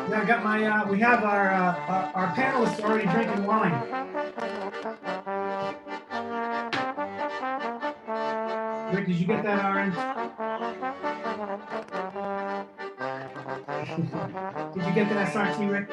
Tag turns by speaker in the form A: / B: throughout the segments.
A: Yeah, I got my. We have our panelists already drinking wine. Rick, did you get that orange? Did you get that SRT, Rick?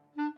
A: Okay.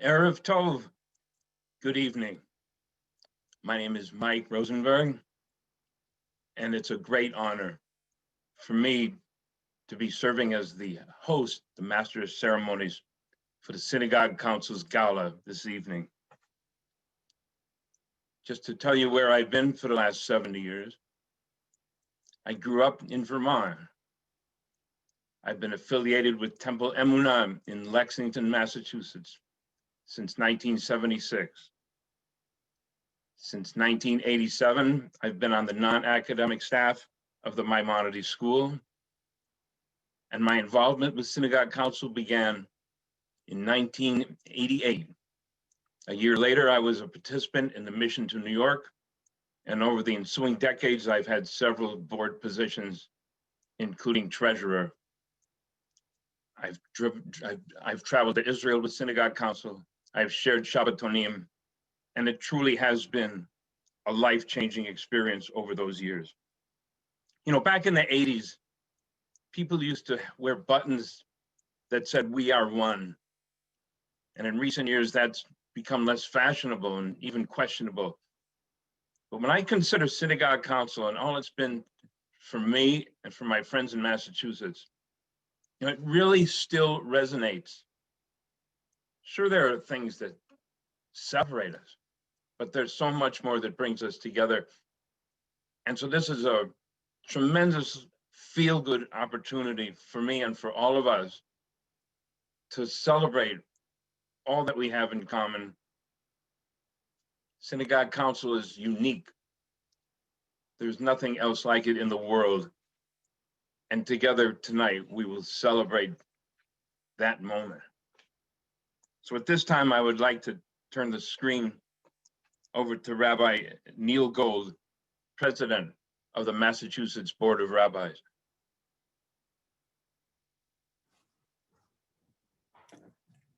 B: Erev Tov, good evening. My name is Mike Rosenberg, and it's a great honor for me to be serving as the host, the Master of Ceremonies for the Synagogue Council's Gala this evening. Just to tell you where I've been for the last 70 years, I grew up in Vermont. I've been affiliated with Temple Emunah in Lexington, Massachusetts since 1976. Since 1987, I've been on the non-academic staff of the Maimonides School, and my involvement with Synagogue Council began in 1988. A year later, I was a participant in the mission to New York, and over the ensuing decades, I've had several board positions, including treasurer. I've traveled to Israel with Synagogue Council. I've shared Shabbatonim, and it truly has been a life-changing experience over those years. You know, back in the 80s, people used to wear buttons that said, "We are one." And in recent years, that's become less fashionable and even questionable. But when I consider Synagogue Council and all it's been for me and for my friends in Massachusetts, you know, it really still resonates. Sure, there are things that separate us, but there's so much more that brings us together. And so this is a tremendous feel-good opportunity for me and for all of us to celebrate all that we have in common. Synagogue Council is unique. There's nothing else like it in the world. And together tonight, we will celebrate that moment. So at this time, I would like to turn the screen over to Rabbi Neil Gold, President of the Massachusetts Board of Rabbis.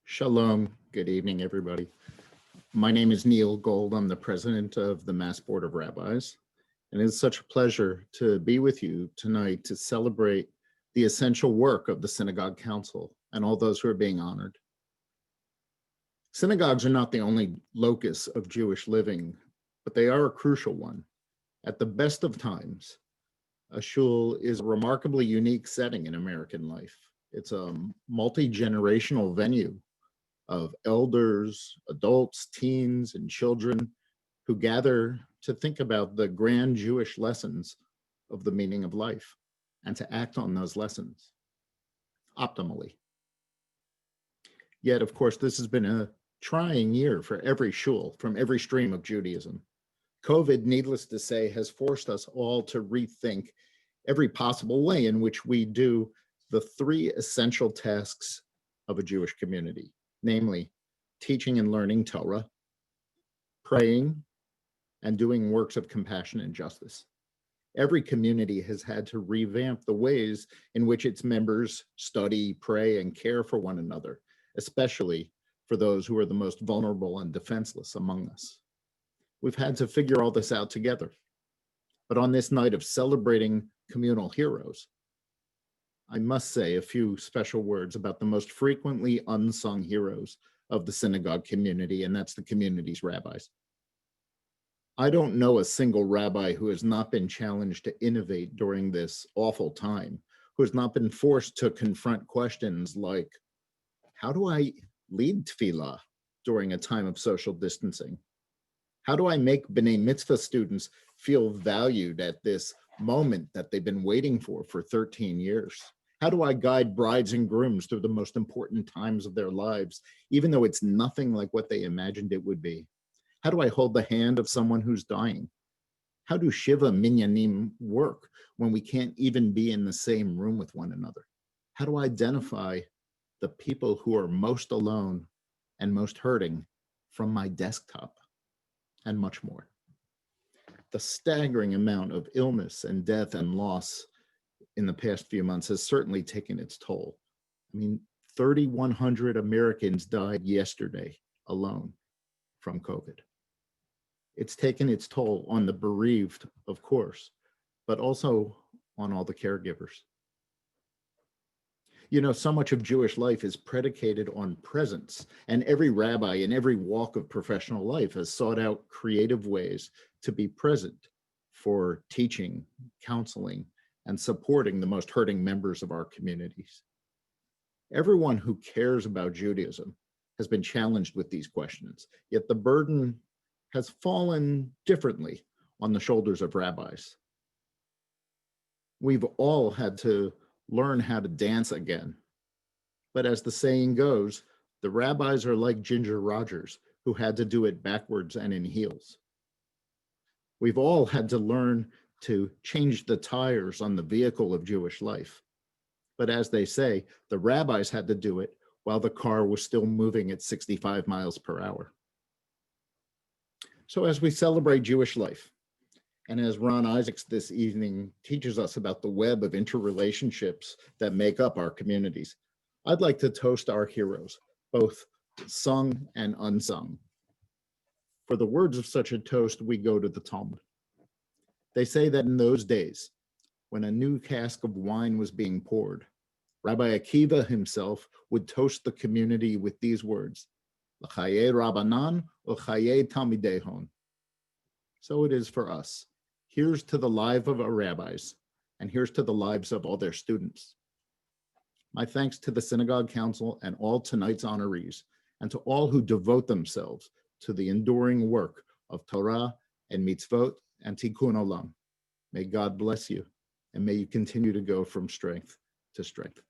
C: Shalom. Good evening, everybody. My name is Neil Gold. I'm the president of the Mass Board of Rabbis. And it's such a pleasure to be with you tonight to celebrate the essential work of the Synagogue Council and all those who are being honored. Synagogues are not the only locus of Jewish living, but they are a crucial one. At the best of times, a shul is a remarkably unique setting in American life. It's a multi-generational venue of elders, adults, teens, and children who gather to think about the grand Jewish lessons of the meaning of life and to act on those lessons optimally. Yet, of course, this has been a trying year for every shul from every stream of Judaism. COVID, needless to say, has forced us all to rethink every possible way in which we do the three essential tasks of a Jewish community, namely teaching and learning Torah, praying, and doing works of compassion and justice. Every community has had to revamp the ways in which its members study, pray, and care for one another, especially for those who are the most vulnerable and defenseless among us. We've had to figure all this out together. But on this night of celebrating communal heroes, I must say a few special words about the most frequently unsung heroes of the synagogue community, and that's the community's rabbis. I don't know a single rabbi who has not been challenged to innovate during this awful time, who has not been forced to confront questions like, how do I lead tefillah during a time of social distancing? How do I make B'nai Mitzvah students feel valued at this moment that they've been waiting for 13 years? How do I guide brides and grooms through the most important times of their lives, even though it's nothing like what they imagined it would be? How do I hold the hand of someone who's dying? How do Shiva Minyanim work when we can't even be in the same room with one another? How do I identify the people who are most alone and most hurting from my desktop? And much more. The staggering amount of illness and death and loss in the past few months has certainly taken its toll. I mean, 3,100 Americans died yesterday alone from COVID. It's taken its toll on the bereaved, of course, but also on all the caregivers. You know, so much of Jewish life is predicated on presence, and every rabbi in every walk of professional life has sought out creative ways to be present for teaching, counseling, and supporting the most hurting members of our communities. Everyone who cares about Judaism has been challenged with these questions, yet the burden has fallen differently on the shoulders of rabbis. We've all had to learn how to dance again. But as the saying goes, the rabbis are like Ginger Rogers, who had to do it backwards and in heels. We've all had to learn to change the tires on the vehicle of Jewish life. But as they say, the rabbis had to do it while the car was still moving at 65 miles per hour. So as we celebrate Jewish life, and as Ron Isaacs this evening teaches us about the web of interrelationships that make up our communities, I'd like to toast our heroes, both sung and unsung. For the words of such a toast, we go to the Talmud. They say that in those days, when a new cask of wine was being poured, Rabbi Akiva himself would toast the community with these words, L'chaye Rabbanan u'chaye Talmidehon. So it is for us. Here's to the life of our rabbis, and here's to the lives of all their students. My thanks to the Synagogue Council and all tonight's honorees, and to all who devote themselves to the enduring work of Torah and mitzvot and tikkun olam. May God bless you, and may you continue to go from strength to strength.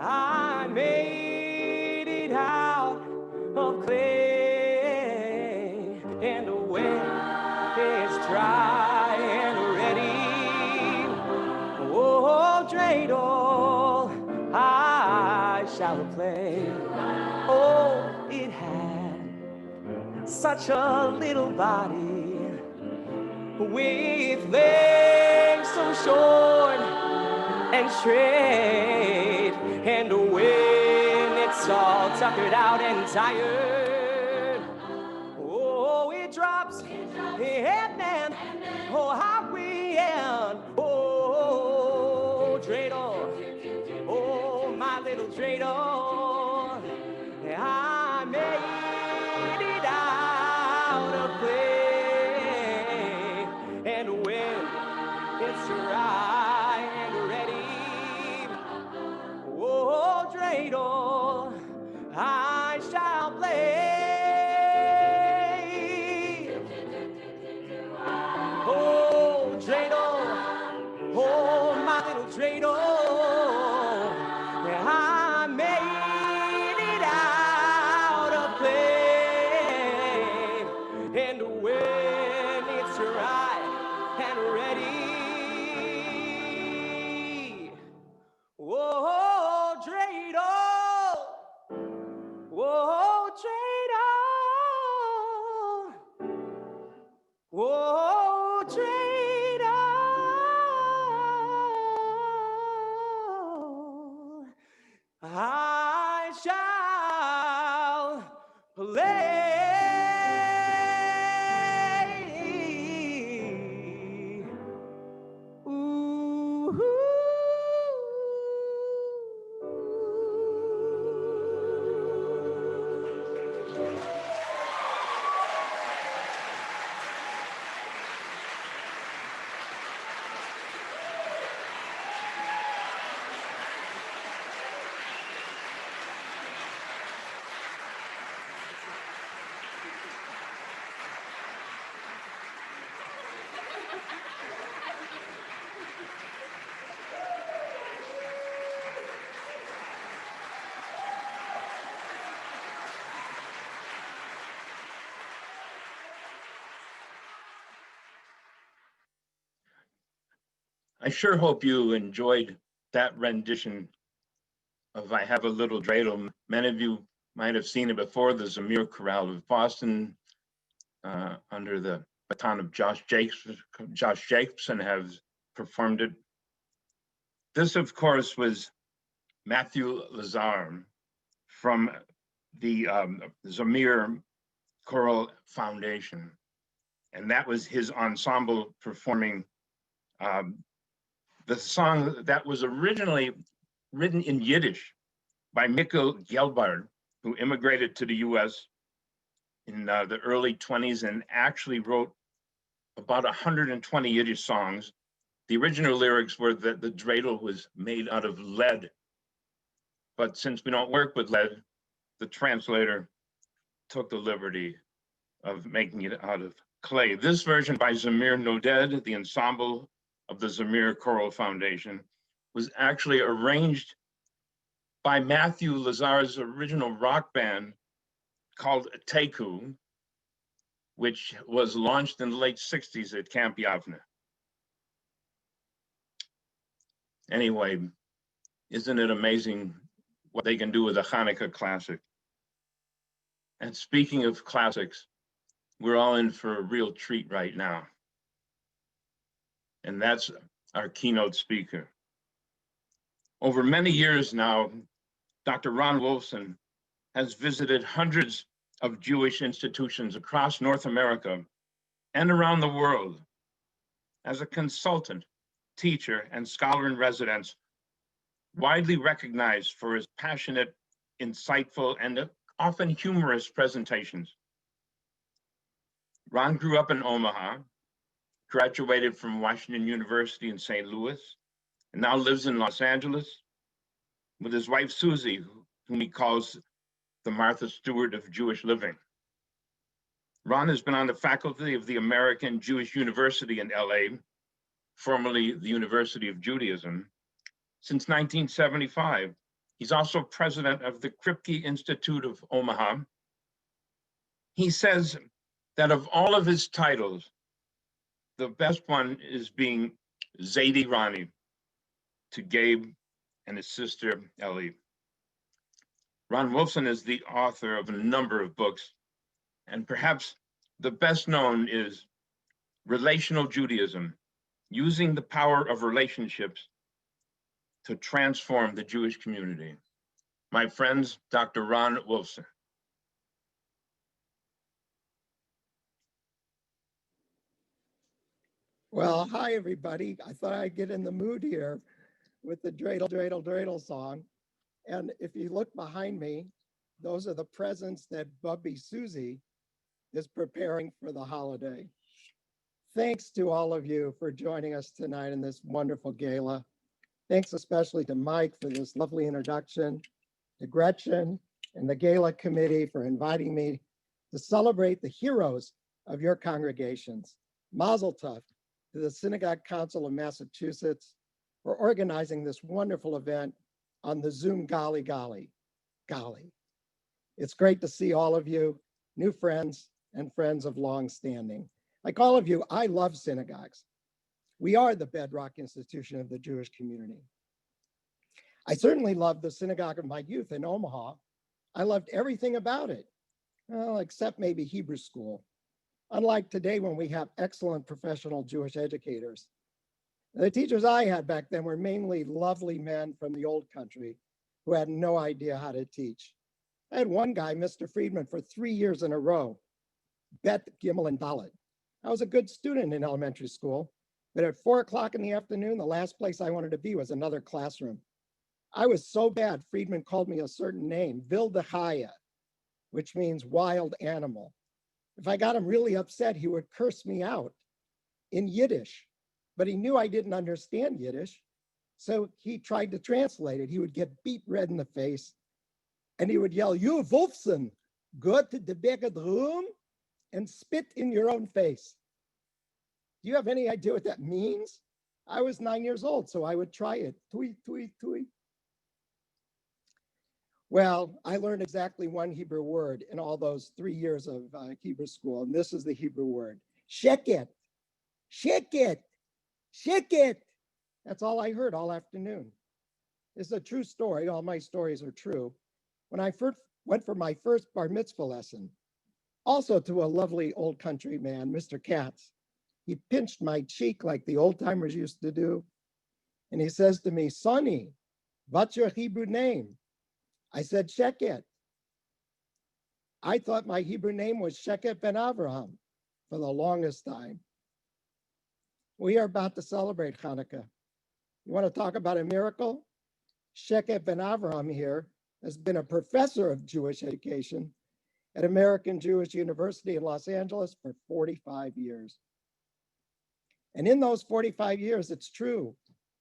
D: I made it out of clay, and when it's dry and ready, oh, dreidel, I shall play. Oh, it had such a little body with legs so short and straight, and when it's all tuckered out and tired, oh, it drops, and then, oh, how we end, oh, dreidel, oh, my little dreidel, I made it out of clay, and when it's dry and ready, oh, dreidel, I shall play. Oh, dreidel, oh, my little dreidel, I made it out of clay, and when it's dry and ready, whoa, dreidel, whoa, dreidel, whoa, dreidel, I shall play. Ooh.
B: I sure hope you enjoyed that rendition of I Have a Little Dreidel. Many of you might have seen it before. The Zamir Chorale of Boston under the baton of Josh Jacobson have performed it. This, of course, was Matthew Lazar from the Zamir Choral Foundation. And that was his ensemble performing the song that was originally written in Yiddish by Mikkel Gelbard, who immigrated to the US in the early 20s and actually wrote about 120 Yiddish songs. The original lyrics were that the dreidel was made out of lead. But since we don't work with lead, the translator took the liberty of making it out of clay. This version by Zamir Noded, the ensemble of the Zamir Choral Foundation, was actually arranged by Matthew Lazar's original rock band called Teku, which was launched in the late 60s at Camp Yavne. Anyway, isn't it amazing what they can do with a Hanukkah classic? And speaking of classics, we're all in for a real treat right now. And that's our keynote speaker. Over many years now, Dr. Ron Wolfson has visited hundreds of Jewish institutions across North America and around the world as a consultant, teacher, and scholar in residence, widely recognized for his passionate, insightful, and often humorous presentations. Ron grew up in Omaha, graduated from Washington University in St. Louis, and now lives in Los Angeles with his wife, Susie, whom he calls the Martha Stewart of Jewish living. Ron has been on the faculty of the American Jewish University in LA, formerly the University of Judaism, since 1975. He's also president of the Kripke Institute of Omaha. He says that of all of his titles, the best one is being Zaidi Rani to Gabe and his sister Ellie. Ron Wolfson is the author of a number of books, and perhaps the best known is Relational Judaism, Using the Power of Relationships to Transform the Jewish Community. My friends, Dr. Ron Wolfson.
E: Well, hi, everybody. I thought I'd get in the mood here with the dreidel, dreidel, dreidel song. And if you look behind me, those are the presents that Bubby Susie is preparing for the holiday. Thanks to all of you for joining us tonight in this wonderful gala. Thanks especially to Mike for this lovely introduction, to Gretchen and the gala committee for inviting me to celebrate the heroes of your congregations. Mazel tov to the Synagogue Council of Massachusetts for organizing this wonderful event on the Zoom Gali. It's great to see all of you, new friends and friends of long standing. Like all of you, I love synagogues. We are the bedrock institution of the Jewish community. I certainly loved the synagogue of my youth in Omaha. I loved everything about it, well, except maybe Hebrew school. Unlike today when we have excellent professional Jewish educators. The teachers I had back then were mainly lovely men from the old country who had no idea how to teach. I had one guy, Mr. Friedman, for 3 years in a row, Bet, Gimel, and Dalet. I was a good student in elementary school, but at 4 o'clock in the afternoon, the last place I wanted to be was another classroom. I was so bad, Friedman called me a certain name, Vildechaya, which means wild animal. If I got him really upset, he would curse me out in Yiddish, but he knew I didn't understand Yiddish, so he tried to translate it. He would get beet red in the face, and he would yell, "You Wolfson, go to the back of the room and spit in your own face." Do you have any idea what that means? I was 9 years old, so I would try it. Tui, tui, tui. Well, I learned exactly one Hebrew word in all those 3 years of Hebrew school, and this is the Hebrew word, sheket, sheket, sheket. That's all I heard all afternoon. It's a true story. All my stories are true. When I first went for my first bar mitzvah lesson, also to a lovely old country man, Mr. Katz, he pinched my cheek like the old timers used to do. And he says to me, Sonny, what's your Hebrew name? I said, Sheket. I thought my Hebrew name was Sheket ben Avraham for the longest time. We are about to celebrate Hanukkah. You want to talk about a miracle? Sheket ben Avraham here has been a professor of Jewish education at American Jewish University in Los Angeles for 45 years. And in those 45 years, it's true,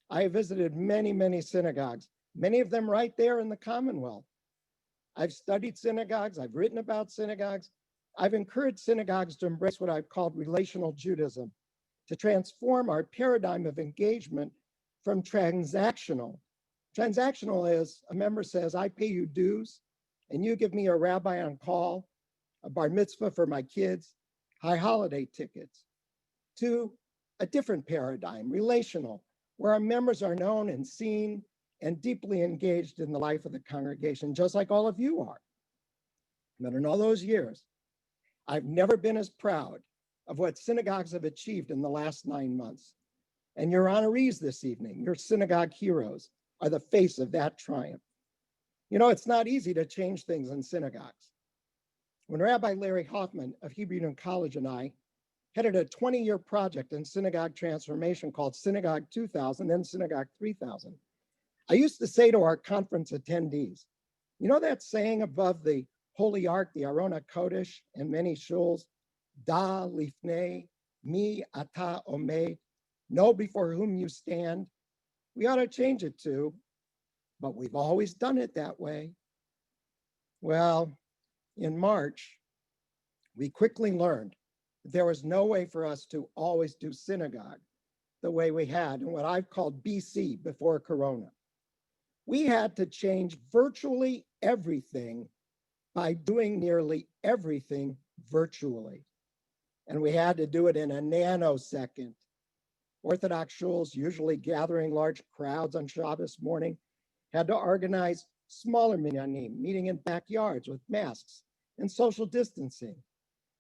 E: I have visited many, many synagogues, many of them right there in the Commonwealth. I've studied synagogues, I've written about synagogues. I've encouraged synagogues to embrace what I've called relational Judaism, to transform our paradigm of engagement from transactional. Transactional is a member says, I pay you dues, and you give me a rabbi on call, a bar mitzvah for my kids, high holiday tickets, to a different paradigm, relational, where our members are known and seen and deeply engaged in the life of the congregation, just like all of you are. But in all those years, I've never been as proud of what synagogues have achieved in the last 9 months. And your honorees this evening, your synagogue heroes, are the face of that triumph. You know, it's not easy to change things in synagogues. When Rabbi Larry Hoffman of Hebrew Union College and I headed a 20-year project in synagogue transformation called Synagogue 2000, then Synagogue 3000, I used to say to our conference attendees, you know that saying above the Holy Ark, the Arona Kodesh, and many shuls, Da lifnei mi ata omed, know before whom you stand? We ought to change it to, but we've always done it that way. Well, in March, we quickly learned that there was no way for us to always do synagogue the way we had in what I've called BC, before Corona. We had to change virtually everything by doing nearly everything virtually. And we had to do it in a nanosecond. Orthodox shuls, usually gathering large crowds on Shabbos morning, had to organize smaller minyanim, meeting in backyards with masks and social distancing.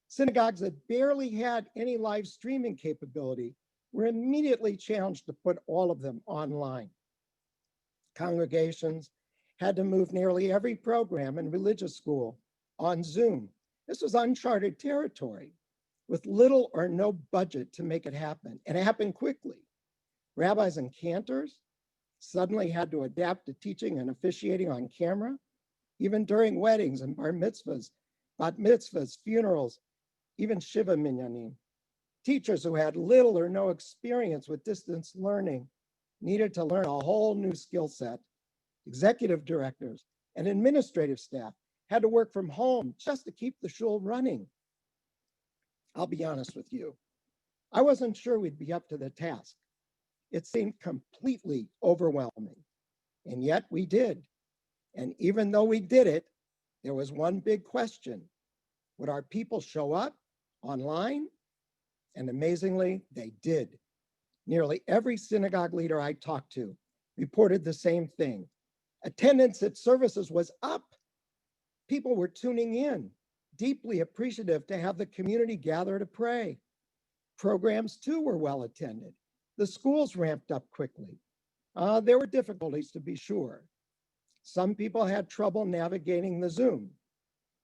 E: Synagogues that barely had any live streaming capability were immediately challenged to put all of them online. Congregations had to move nearly every program in religious school on Zoom. This was uncharted territory with little or no budget to make it happen, and it happened quickly. Rabbis and cantors suddenly had to adapt to teaching and officiating on camera, even during weddings and bar mitzvahs, bat mitzvahs, funerals, even shiva minyanim. Teachers who had little or no experience with distance learning needed to learn a whole new skill set. Executive directors and administrative staff had to work from home just to keep the shul running. I'll be honest with you, I wasn't sure we'd be up to the task. It seemed completely overwhelming, and yet we did. And even though we did it, there was one big question. Would our people show up online? And amazingly, they did. Nearly every synagogue leader I talked to reported the same thing. Attendance at services was up. People were tuning in, deeply appreciative to have the community gather to pray. Programs too were well attended. The schools ramped up quickly. There were difficulties, to be sure. Some people had trouble navigating the Zoom,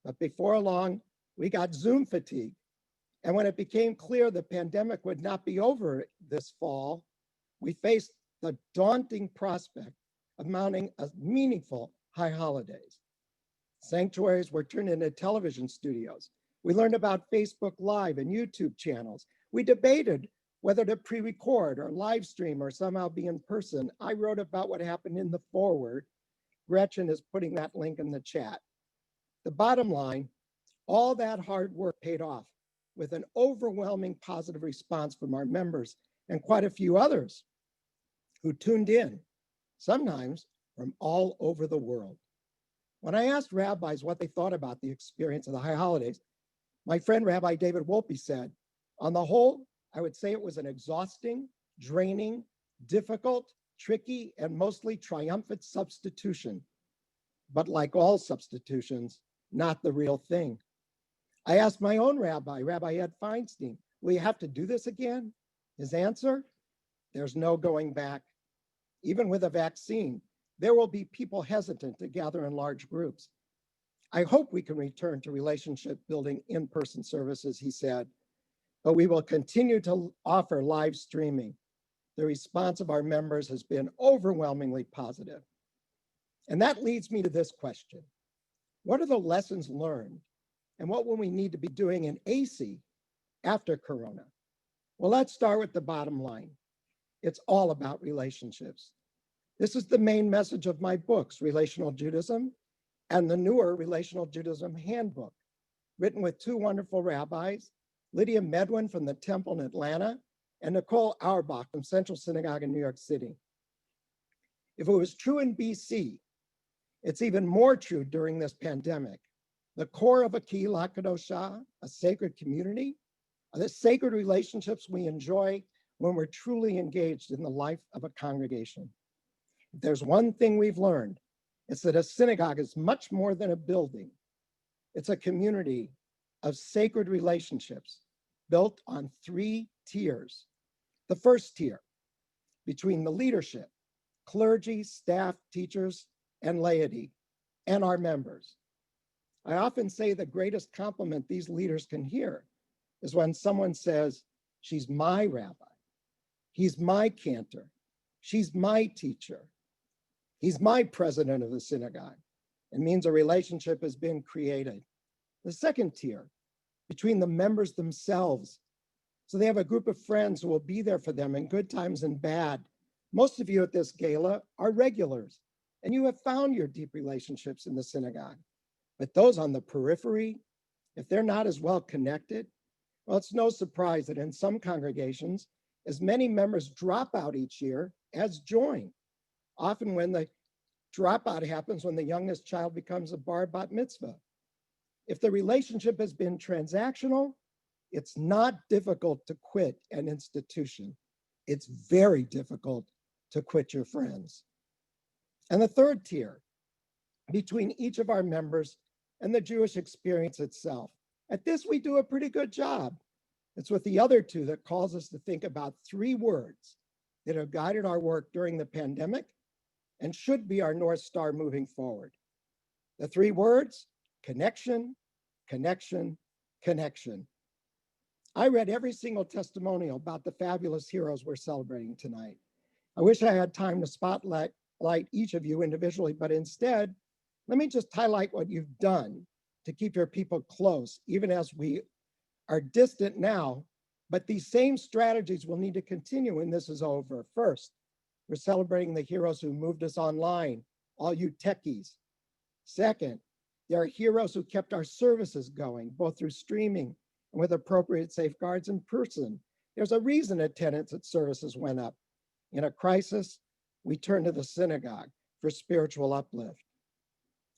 E: but before long, we got Zoom fatigue. And when it became clear the pandemic would not be over this fall, we faced the daunting prospect of mounting a meaningful high holidays. Sanctuaries were turned into television studios. We learned about Facebook Live and YouTube channels. We debated whether to pre-record or live stream or somehow be in person. I wrote about what happened in the foreword. Gretchen is putting that link in the chat. The bottom line, all that hard work paid off with an overwhelming positive response from our members and quite a few others who tuned in, sometimes from all over the world. When I asked rabbis what they thought about the experience of the high holidays, my friend Rabbi David Wolpe said, on the whole, I would say it was an exhausting, draining, difficult, tricky, and mostly triumphant substitution. But like all substitutions, not the real thing. I asked my own rabbi, Rabbi Ed Feinstein, will you have to do this again? His answer, there's no going back. Even with a vaccine, there will be people hesitant to gather in large groups. I hope we can return to relationship building in-person services, he said, but we will continue to offer live streaming. The response of our members has been overwhelmingly positive. And that leads me to this question. What are the lessons learned and what will we need to be doing in AC after Corona? Well, let's start with the bottom line. It's all about relationships. This is the main message of my books, Relational Judaism and the newer Relational Judaism Handbook, written with two wonderful rabbis, Lydia Medwin from the Temple in Atlanta and Nicole Auerbach from Central Synagogue in New York City. If it was true in BC, it's even more true during this pandemic. The core of a Kehillah Kadoshah, a sacred community, are the sacred relationships we enjoy when we're truly engaged in the life of a congregation. If there's one thing we've learned, it's that a synagogue is much more than a building. It's a community of sacred relationships built on three tiers. The first tier, between the leadership, clergy, staff, teachers, and laity, and our members. I often say the greatest compliment these leaders can hear is when someone says, she's my rabbi, he's my cantor, she's my teacher, he's my president of the synagogue. It means a relationship has been created. The second tier, between the members themselves. So they have a group of friends who will be there for them in good times and bad. Most of you at this gala are regulars, and you have found your deep relationships in the synagogue. But those on the periphery, if they're not as well connected, well, it's no surprise that in some congregations, as many members drop out each year as join. Often when the dropout happens when the youngest child becomes a bar bat mitzvah. If the relationship has been transactional, it's not difficult to quit an institution. It's very difficult to quit your friends. And the third tier, between each of our members and the Jewish experience itself. At this, we do a pretty good job. It's with the other two that calls us to think about three words that have guided our work during the pandemic and should be our North Star moving forward. The three words, connection, connection, connection. I read every single testimonial about the fabulous heroes we're celebrating tonight. I wish I had time to spotlight each of you individually, but instead, let me just highlight what you've done to keep your people close, even as we are distant now, but these same strategies will need to continue when this is over. First, we're celebrating the heroes who moved us online, all you techies. Second, there are heroes who kept our services going, both through streaming and with appropriate safeguards in person. There's a reason attendance at services went up. In a crisis, we turn to the synagogue for spiritual uplift.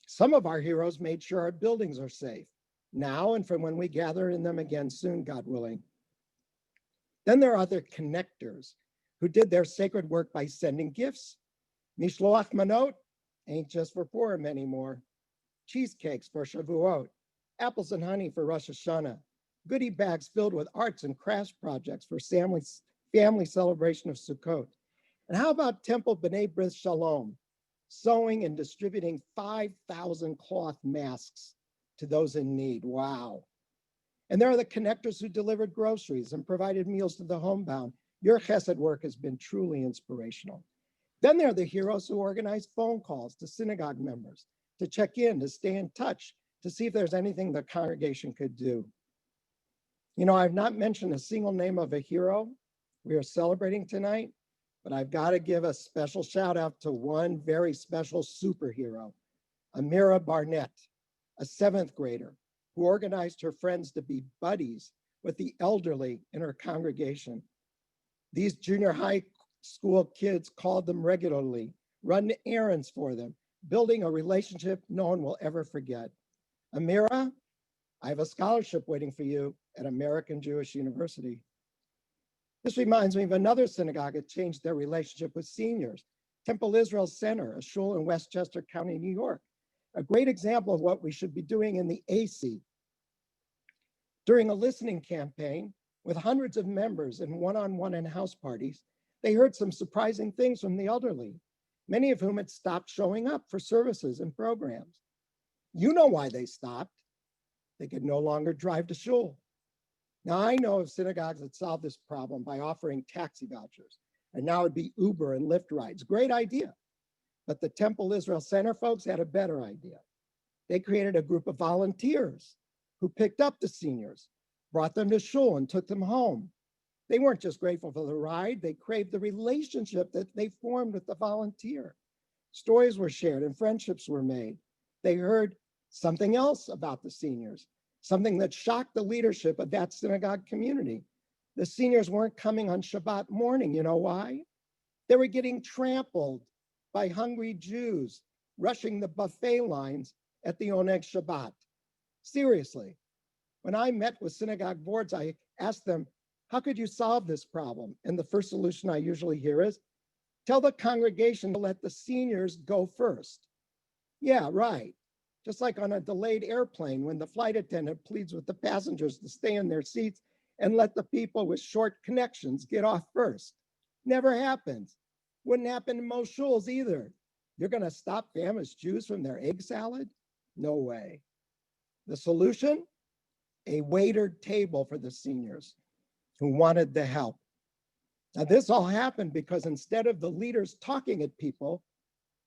E: Some of our heroes made sure our buildings are safe, now and from when we gather in them again soon, God willing. Then there are other connectors who did their sacred work by sending gifts. Mishloach manot ain't just for Purim anymore. Cheesecakes for Shavuot, apples and honey for Rosh Hashanah, goodie bags filled with arts and crafts projects for family celebration of Sukkot. And how about Temple B'nai B'rith Shalom, sewing and distributing 5,000 cloth masks to those in need. Wow. And there are the connectors who delivered groceries and provided meals to the homebound. Your chesed work has been truly inspirational. Then there are the heroes who organized phone calls to synagogue members to check in, to stay in touch, to see if there's anything the congregation could do. You know, I've not mentioned a single name of a hero we are celebrating tonight, but I've got to give a special shout out to one very special superhero, Amira Barnett, a 7th grader who organized her friends to be buddies with the elderly in her congregation. These junior high school kids called them regularly, run errands for them, building a relationship no one will ever forget. Amira, I have a scholarship waiting for you at American Jewish University. This reminds me of another synagogue that changed their relationship with seniors, Temple Israel Center, a shul in Westchester County, New York. A great example of what we should be doing in the AC. During a listening campaign with hundreds of members in one-on-one and house parties, they heard some surprising things from the elderly, many of whom had stopped showing up for services and programs. You know why they stopped. They could no longer drive to shul. Now, I know of synagogues that solve this problem by offering taxi vouchers, and now it'd be Uber and Lyft rides. Great idea. But the Temple Israel Center folks had a better idea. They created a group of volunteers who picked up the seniors, brought them to shul, and took them home. They weren't just grateful for the ride, they craved the relationship that they formed with the volunteer. Stories were shared and friendships were made. They heard something else about the seniors, something that shocked the leadership of that synagogue community. The seniors weren't coming on Shabbat morning. You know why? They were getting trampled by hungry Jews rushing the buffet lines at the Oneg Shabbat. Seriously, when I met with synagogue boards, I asked them, how could you solve this problem? And the first solution I usually hear is, tell the congregation to let the seniors go first. Yeah, right. Just like on a delayed airplane when the flight attendant pleads with the passengers to stay in their seats and let the people with short connections get off first. Never happens. Wouldn't happen in most shuls either. You're going to stop famished Jews from their egg salad? No way. The solution? A waitered table for the seniors who wanted the help. Now, this all happened because instead of the leaders talking at people,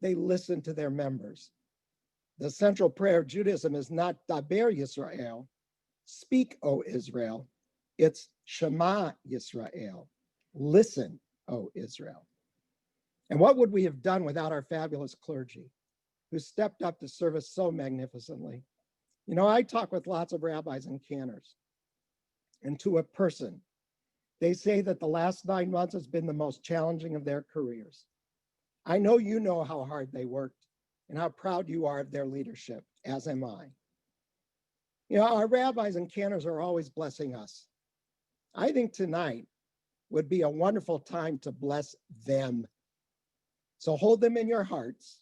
E: they listened to their members. The central prayer of Judaism is not Daber Yisrael, speak, O Israel. It's Shema Yisrael, listen, O Israel. And what would we have done without our fabulous clergy who stepped up to serve us so magnificently? You know, I talk with lots of rabbis and cantors, and to a person, they say that the last 9 months has been the most challenging of their careers. I know you know how hard they worked and how proud you are of their leadership, as am I. You know, our rabbis and cantors are always blessing us. I think tonight would be a wonderful time to bless them. So hold them in your hearts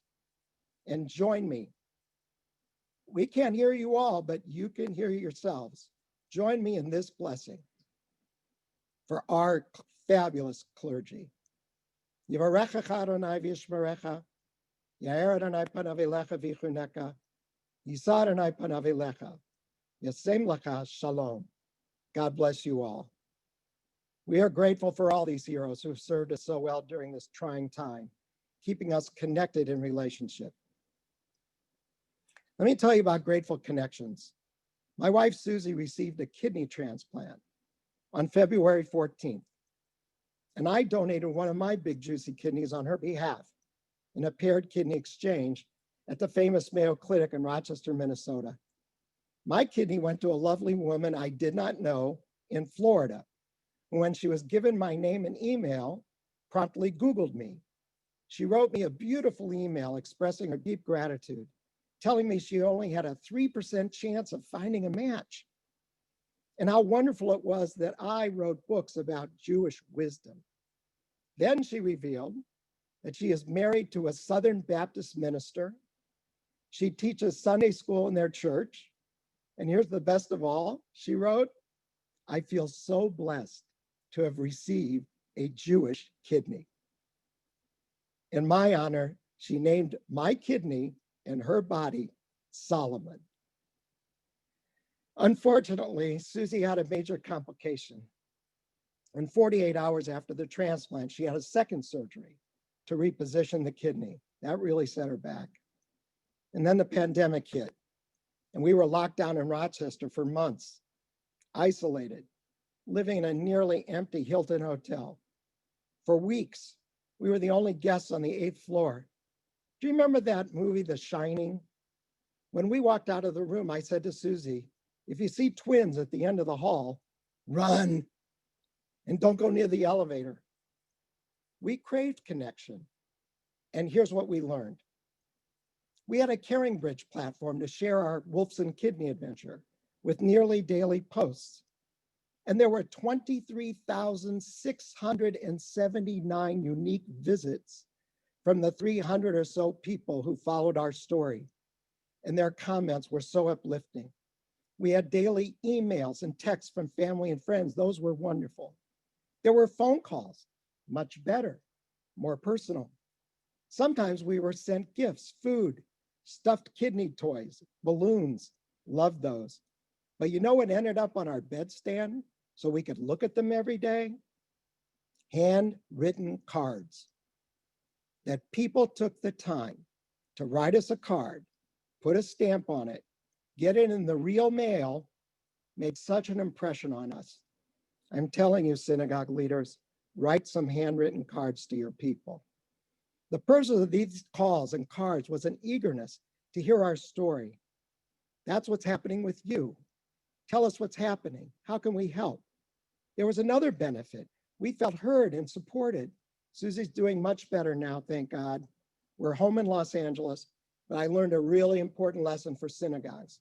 E: and join me. We can't hear you all, but you can hear yourselves. Join me in this blessing for our fabulous clergy. Yivarechecha Adonai v'yishmerecha, Yair Adonai panav elecha v'yichuneka, Yisa Adonai panav elecha, Yasem lecha shalom. God bless you all. We are grateful for all these heroes who have served us so well during this trying time, keeping us connected in relationship. Let me tell you about Grateful Connections. My wife, Susie, received a kidney transplant on February 14th, and I donated one of my big juicy kidneys on her behalf in a paired kidney exchange at the famous Mayo Clinic in Rochester, Minnesota. My kidney went to a lovely woman I did not know in Florida, who, when she was given my name and email, promptly Googled me. She wrote me a beautiful email expressing her deep gratitude, telling me she only had a 3% chance of finding a match, and how wonderful it was that I wrote books about Jewish wisdom. Then she revealed that she is married to a Southern Baptist minister. She teaches Sunday school in their church. And here's the best of all, she wrote, I feel so blessed to have received a Jewish kidney. In my honor, she named my kidney and her body Solomon. Unfortunately, Susie had a major complication. And 48 hours after the transplant, she had a second surgery to reposition the kidney. That really set her back. And then the pandemic hit, and we were locked down in Rochester for months, isolated, living in a nearly empty Hilton hotel. For weeks, we were the only guests on the 8th floor. Do you remember that movie, The Shining? When we walked out of the room, I said to Susie, if you see twins at the end of the hall, run and don't go near the elevator. We craved connection. And here's what we learned. We had a Caring Bridge platform to share our Wolfson kidney adventure with nearly daily posts. And there were 23,679 unique visits from the 300 or so people who followed our story. And their comments were so uplifting. We had daily emails and texts from family and friends. Those were wonderful. There were phone calls, much better, more personal. Sometimes we were sent gifts, food, stuffed kidney toys, balloons. Loved those. But you know what ended up on our bedstand so we could look at them every day? Handwritten cards that people took the time to write us a card, put a stamp on it, get it in the real mail, made such an impression on us. I'm telling you, synagogue leaders, write some handwritten cards to your people. The purpose of these calls and cards was an eagerness to hear our story. That's what's happening with you. Tell us what's happening. How can we help? There was another benefit. We felt heard and supported. Susie's doing much better now, thank God. We're home in Los Angeles, but I learned a really important lesson for synagogues.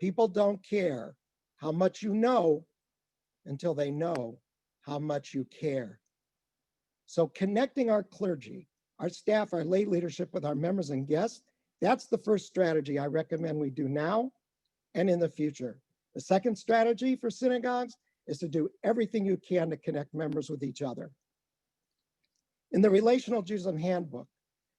E: People don't care how much you know until they know how much you care. So connecting our clergy, our staff, our lay leadership with our members and guests, that's the first strategy I recommend we do now and in the future. The second strategy for synagogues is to do everything you can to connect members with each other. In the Relational Judaism Handbook,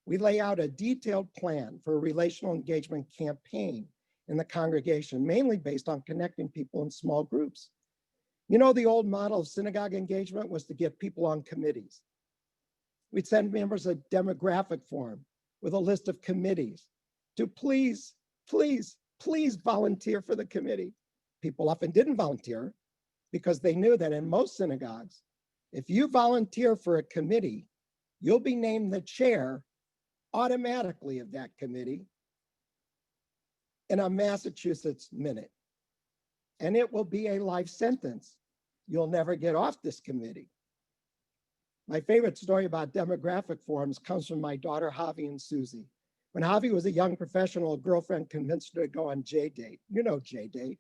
E: we lay out a detailed plan for a relational engagement campaign in the congregation, mainly based on connecting people in small groups. You know, the old model of synagogue engagement was to get people on committees. We'd send members a demographic form with a list of committees to please volunteer for the committee. People often didn't volunteer because they knew that in most synagogues, if you volunteer for a committee, you'll be named the chair automatically of that committee in a Massachusetts minute. And it will be a life sentence. You'll never get off this committee. My favorite story about demographic forms comes from my daughter, Javi and Susie. When Javi was a young professional, a girlfriend convinced her to go on J-date. You know J-date.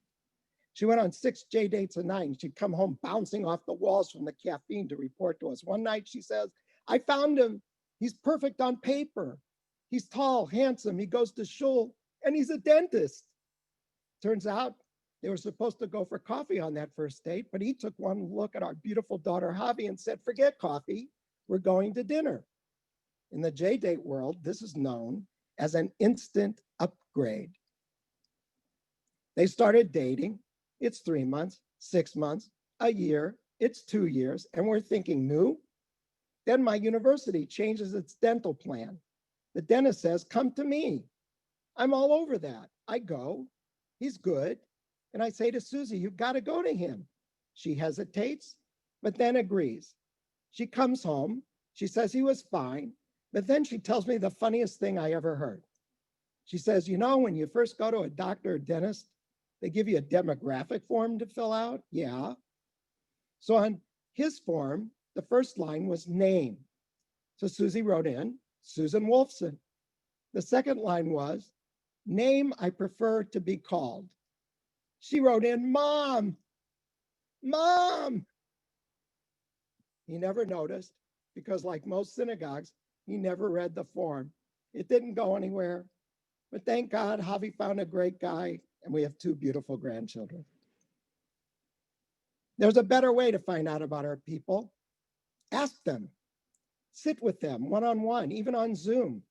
E: She went on 6 J-dates a night and she'd come home bouncing off the walls from the caffeine to report to us. One night she says, I found him. He's perfect on paper. He's tall, handsome, he goes to shul, and he's a dentist. Turns out they were supposed to go for coffee on that first date, but he took one look at our beautiful daughter, Javi, and said, forget coffee, we're going to dinner. In the J-date world, this is known as an instant upgrade. They started dating. It's 3 months, 6 months, a year, it's 2 years, and we're thinking new. Then my university changes its dental plan. The dentist says, come to me. I'm all over that. I go, he's good. And I say to Susie, you've got to go to him. She hesitates, but then agrees. She comes home. She says he was fine. But then she tells me the funniest thing I ever heard. She says, you know, when you first go to a doctor or dentist, they give you a demographic form to fill out. Yeah. So on his form, the first line was name. So Susie wrote in, Susan Wolfson. The second line was, name I prefer to be called. She wrote in, Mom, Mom. He never noticed because like most synagogues, he never read the form. It didn't go anywhere, but thank God Javi found a great guy and we have 2 beautiful grandchildren. There's a better way to find out about our people. Ask them, sit with them one-on-one, even on Zoom.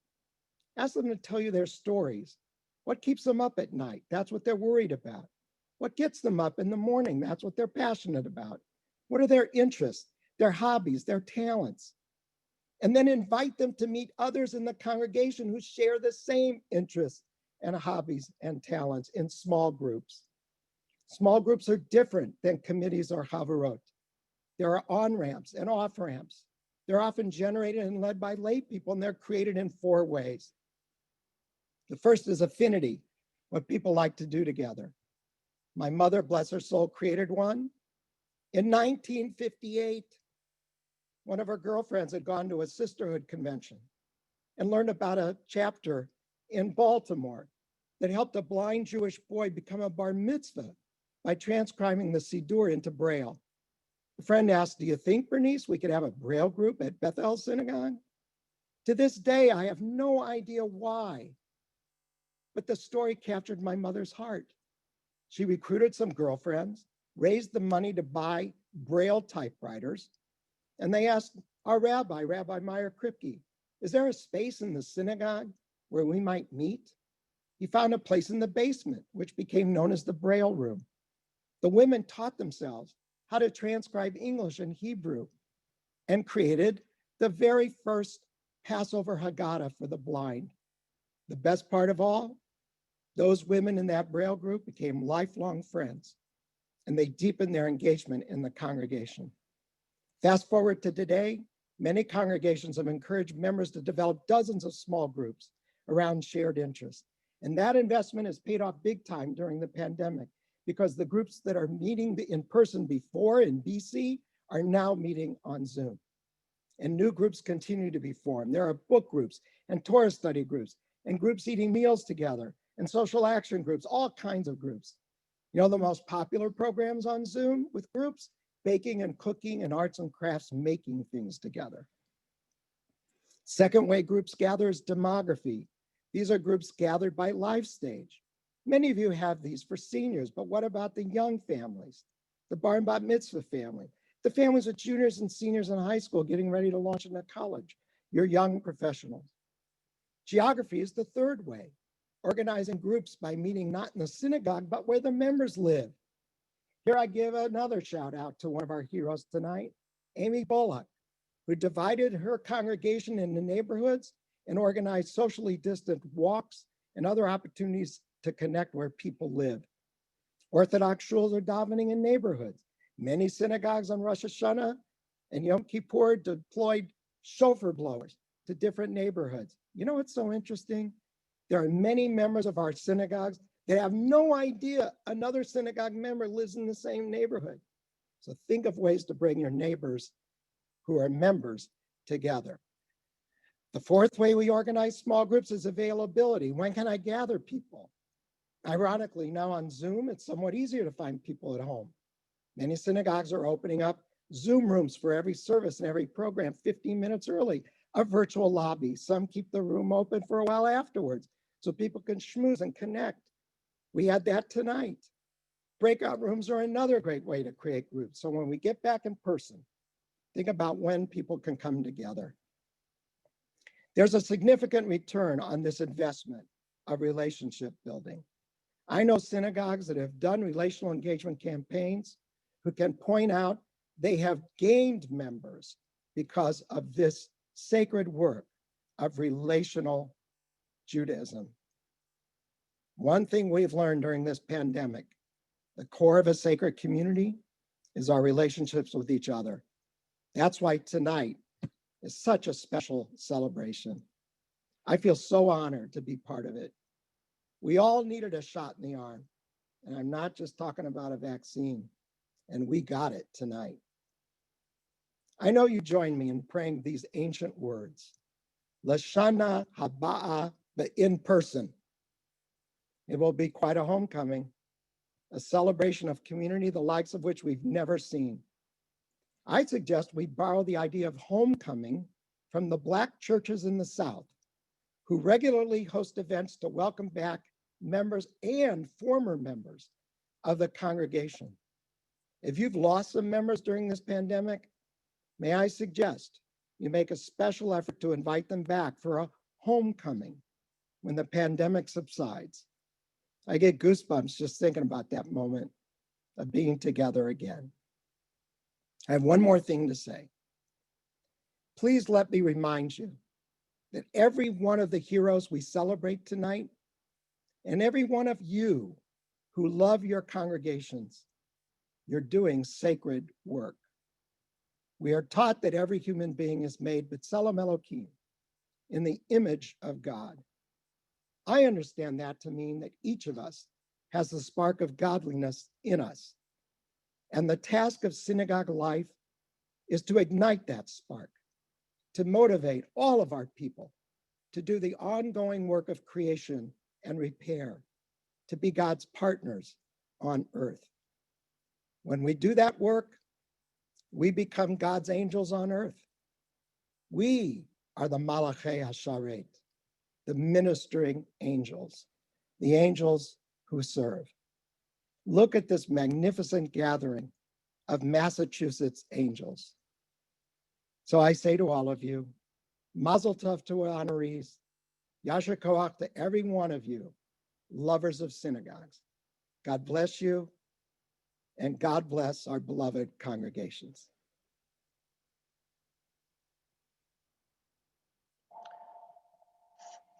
E: Ask them to tell you their stories. What keeps them up at night? That's what they're worried about. What gets them up in the morning? That's what they're passionate about. What are their interests, their hobbies, their talents? And then invite them to meet others in the congregation who share the same interests and hobbies and talents in small groups. Small groups are different than committees or havarot. There are on-ramps and off-ramps. They're often generated and led by lay people, and they're created in 4 ways. The first is affinity, what people like to do together. My mother, bless her soul, created one. In 1958, one of her girlfriends had gone to a sisterhood convention and learned about a chapter in Baltimore that helped a blind Jewish boy become a bar mitzvah by transcribing the Siddur into Braille. A friend asked, do you think, Bernice, we could have a Braille group at Bethel Synagogue? To this day, I have no idea why, but the story captured my mother's heart. She recruited some girlfriends, raised the money to buy Braille typewriters, and they asked our rabbi, Rabbi Meyer Kripke, is there a space in the synagogue where we might meet? He found a place in the basement, which became known as the Braille room. The women taught themselves how to transcribe English and Hebrew and created the very first Passover Haggadah for the blind. The best part of all, those women in that Braille group became lifelong friends, and they deepened their engagement in the congregation. Fast forward to today, many congregations have encouraged members to develop dozens of small groups around shared interests. And that investment has paid off big time during the pandemic, because the groups that are meeting in person before in BC are now meeting on Zoom. And new groups continue to be formed. There are book groups and Torah study groups and groups eating meals together and social action groups, all kinds of groups. You know, the most popular programs on Zoom with groups, baking and cooking and arts and crafts, making things together. Second way groups gather is demography. These are groups gathered by life stage. Many of you have these for seniors, but what about the young families? The bar and bat mitzvah family, the families with juniors and seniors in high school getting ready to launch into college, your young professionals. Geography is the third way, organizing groups by meeting not in the synagogue, but where the members live. Here I give another shout out to one of our heroes tonight, Amy Bullock, who divided her congregation into neighborhoods and organized socially distant walks and other opportunities to connect where people live. Orthodox shuls are davening in neighborhoods. Many synagogues on Rosh Hashanah and Yom Kippur deployed shofar blowers to different neighborhoods. You know what's so interesting? There are many members of our synagogues that have no idea another synagogue member lives in the same neighborhood. So think of ways to bring your neighbors who are members together. The fourth way we organize small groups is availability. When can I gather people? Ironically, now on Zoom, it's somewhat easier to find people at home. Many synagogues are opening up Zoom rooms for every service and every program 15 minutes early, a virtual lobby. Some keep the room open for a while afterwards so people can schmooze and connect. We had that tonight. Breakout rooms are another great way to create groups. So when we get back in person, think about when people can come together. There's a significant return on this investment of relationship building. I know synagogues that have done relational engagement campaigns who can point out they have gained members because of this sacred work of relational Judaism. One thing we've learned during this pandemic, the core of a sacred community is our relationships with each other. That's why tonight is such a special celebration. I feel so honored to be part of it. We all needed a shot in the arm, and I'm not just talking about a vaccine, and we got it tonight. I know you join me in praying these ancient words, Lashana Haba'a, but in person. It will be quite a homecoming, a celebration of community, the likes of which we've never seen. I suggest we borrow the idea of homecoming from the Black churches in the South, who regularly host events to welcome back members and former members of the congregation. If you've lost some members during this pandemic, may I suggest you make a special effort to invite them back for a homecoming when the pandemic subsides. I get goosebumps just thinking about that moment of being together again. I have one more thing to say. Please let me remind you that every one of the heroes we celebrate tonight, and every one of you who love your congregations, you're doing sacred work. We are taught that every human being is made b'tselem Elohim, in the image of God. I understand that to mean that each of us has the spark of godliness in us. And the task of synagogue life is to ignite that spark, to motivate all of our people to do the ongoing work of creation and repair, to be God's partners on earth. When we do that work, we become God's angels on earth. We are the Malachei HaSharet, the ministering angels, the angels who serve. Look at this magnificent gathering of Massachusetts angels. So I say to all of you, Mazel Tov to our honorees, Yasher Koach to every one of you, lovers of synagogues. God bless you, and God bless our beloved congregations.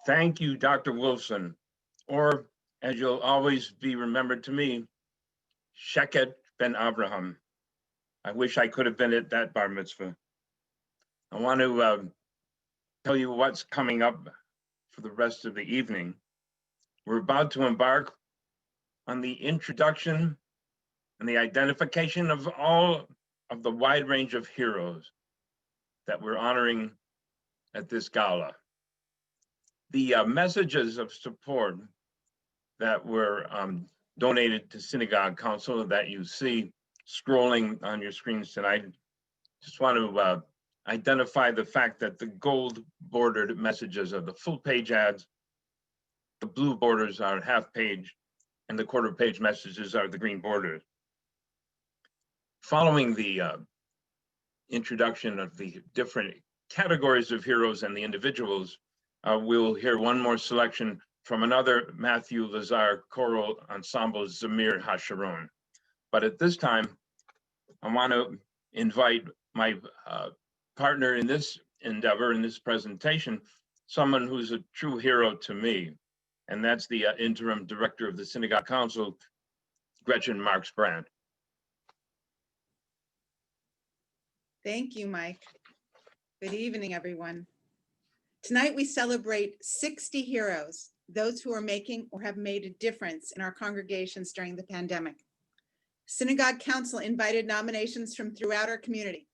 B: Thank you, Dr. Wilson, or as you'll always be remembered to me, Sheket ben Abraham. I wish I could have been at that bar mitzvah. I want to tell you what's coming up for the rest of the evening. We're about to embark on the introduction and the identification of all of the wide range of heroes that we're honoring at this gala. The messages of support that were donated to Synagogue Council that you see scrolling on your screens tonight, just want to identify the fact that the gold bordered messages are the full page ads, the blue borders are half page, and the quarter page messages are the green borders. Following the introduction of the different categories of heroes and the individuals, we'll hear one more selection from another Matthew Lazar choral ensemble, Zamir HaSharon. But at this time, I want to invite my partner in this endeavor, in this presentation, someone who's a true hero to me, and that's the interim director of the Synagogue Council, Gretchen Marks-Brandt.
F: Thank you, Mike. Good evening, everyone. Tonight, we celebrate 60 heroes, those who are making or have made a difference in our congregations during the pandemic. Synagogue Council invited nominations from throughout our community.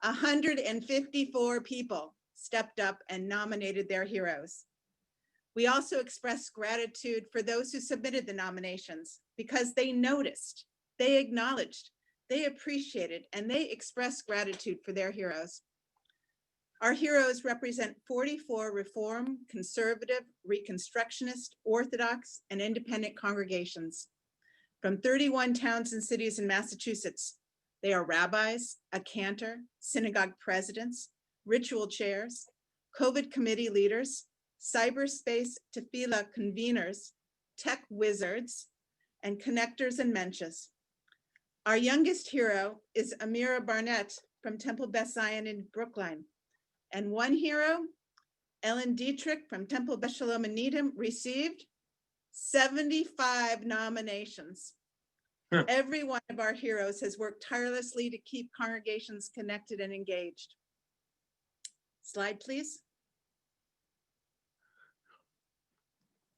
F: 154 people stepped up and nominated their heroes. We also express gratitude for those who submitted the nominations because they noticed, they acknowledged, they appreciated, and they expressed gratitude for their heroes. Our heroes represent 44 Reform, Conservative, Reconstructionist, Orthodox, and Independent congregations from 31 towns and cities in Massachusetts. They are rabbis, a cantor, synagogue presidents, ritual chairs, COVID committee leaders, cyberspace tefillah conveners, tech wizards, and connectors and menches. Our youngest hero is Amira Barnett from Temple Beth Zion in Brookline. And one hero, Ellen Dietrich from Temple Beth Shalom in Needham, received 75 nominations. Every one of our heroes has worked tirelessly to keep congregations connected and engaged. Slide, please.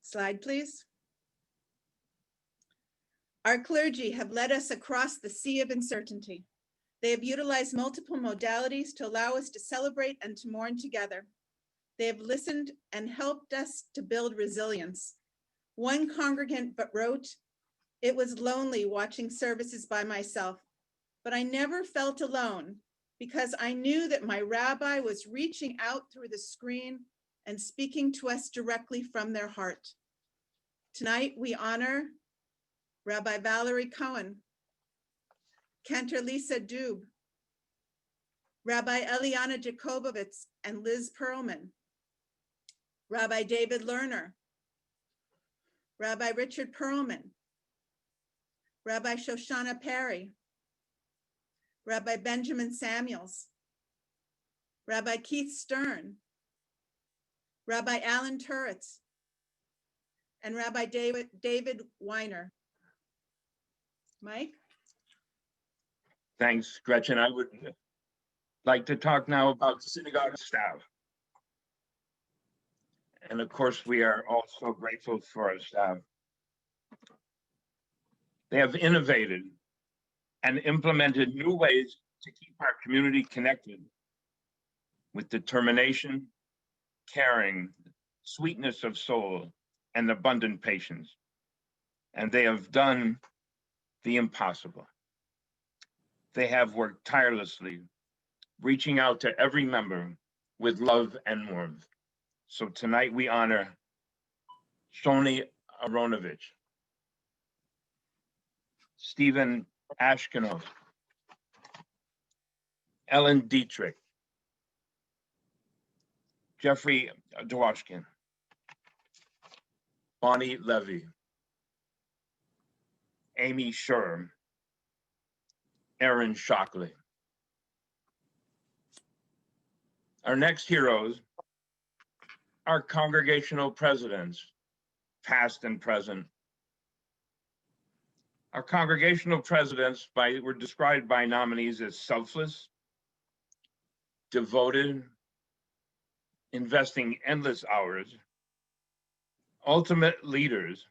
F: Slide, please. Our clergy have led us across the sea of uncertainty. They have utilized multiple modalities to allow us to celebrate and to mourn together. They have listened and helped us to build resilience. One congregant wrote, "It was lonely watching services by myself, but I never felt alone because I knew that my rabbi was reaching out through the screen and speaking to us directly from their heart." Tonight, we honor Rabbi Valerie Cohen, Cantor Lisa Dube, Rabbi Eliana Jacobovitz and Liz Perlman, Rabbi David Lerner, Rabbi Richard Perlman, Rabbi Shoshana Perry, Rabbi Benjamin Samuels, Rabbi Keith Stern, Rabbi Alan Turitz, and Rabbi David Weiner. Mike?
B: Thanks, Gretchen. I would like to talk now about synagogue staff. And of course, we are also grateful for our staff. They have innovated and implemented new ways to keep our community connected with determination, caring, sweetness of soul, and abundant patience. And they have done the impossible. They have worked tirelessly, reaching out to every member with love and warmth. So tonight we honor Shoni Aronovich, Stephen Ashkenov, Ellen Dietrich, Jeffrey Dwashkin, Bonnie Levy, Amy Sherm, Aaron Shockley. Our next heroes are congregational presidents, past and present. Our congregational presidents were described by nominees as selfless, devoted, investing endless hours, ultimate leaders,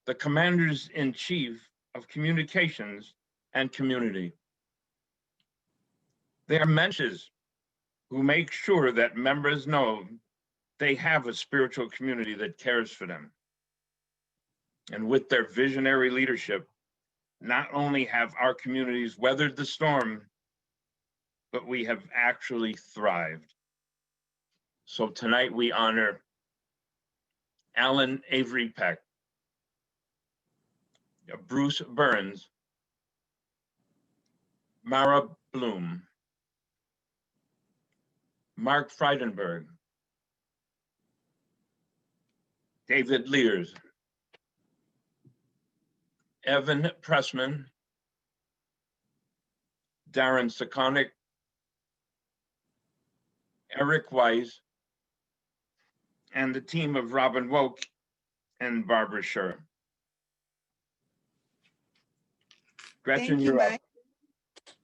B: the commanders in chief of communications and community. They are mentors who make sure that members know they have a spiritual community that cares for them. And with their visionary leadership, not only have our communities weathered the storm, but we have actually thrived. So tonight we honor Alan Avery Peck, Bruce Burns, Mara Bloom, Mark Freidenberg, David Lears, Evan Pressman, Darren Sekonic, Eric Weiss, and the team of Robin Woke and Barbara Scher. Gretchen,
F: Thank you,
B: you're up.
F: Mike.